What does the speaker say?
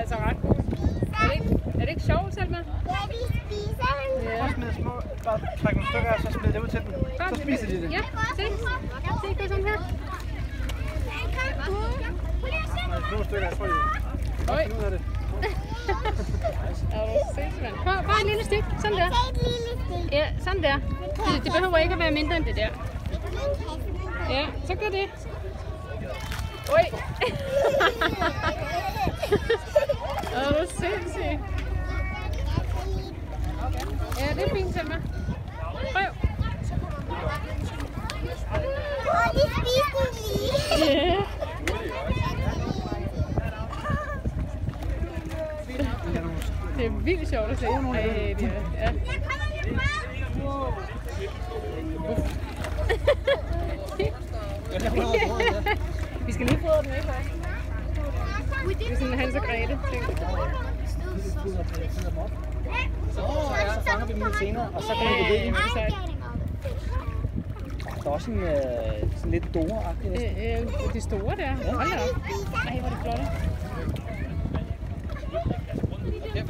altså ret god. Er det ikke sjovt, Selma? Ja, de spiser den. Ja. Bare smid små, bare træk nogle stykker af, så smid det ud til dem. Så spiser de det. Ja, se. Se, det er sådan her. Nej, små stykker, jeg tror det. Oj. Ud af det. Er du sindssygt, mand? Bare et lille stykke. Sådan der. Tag et lille stykke. Ja, sådan der. Det behøver ikke at være mindre end det der. Ja, så gør det. Oj. Er du sindssygt? Ja, det er fint, Selma. Prøv. Og de spiser den lige. Ja. Det er vildt sjovt at se. Ej, det er. Ja. Vi skal lige fodre den med først. Det er sådan Hans og Grete. Så fanger vi dem lidt senere, og så kan vi gå ved. Der er også sådan lidt Dora-agtigt. De store der. Hold da op. Ej, hvor er det flotte. Det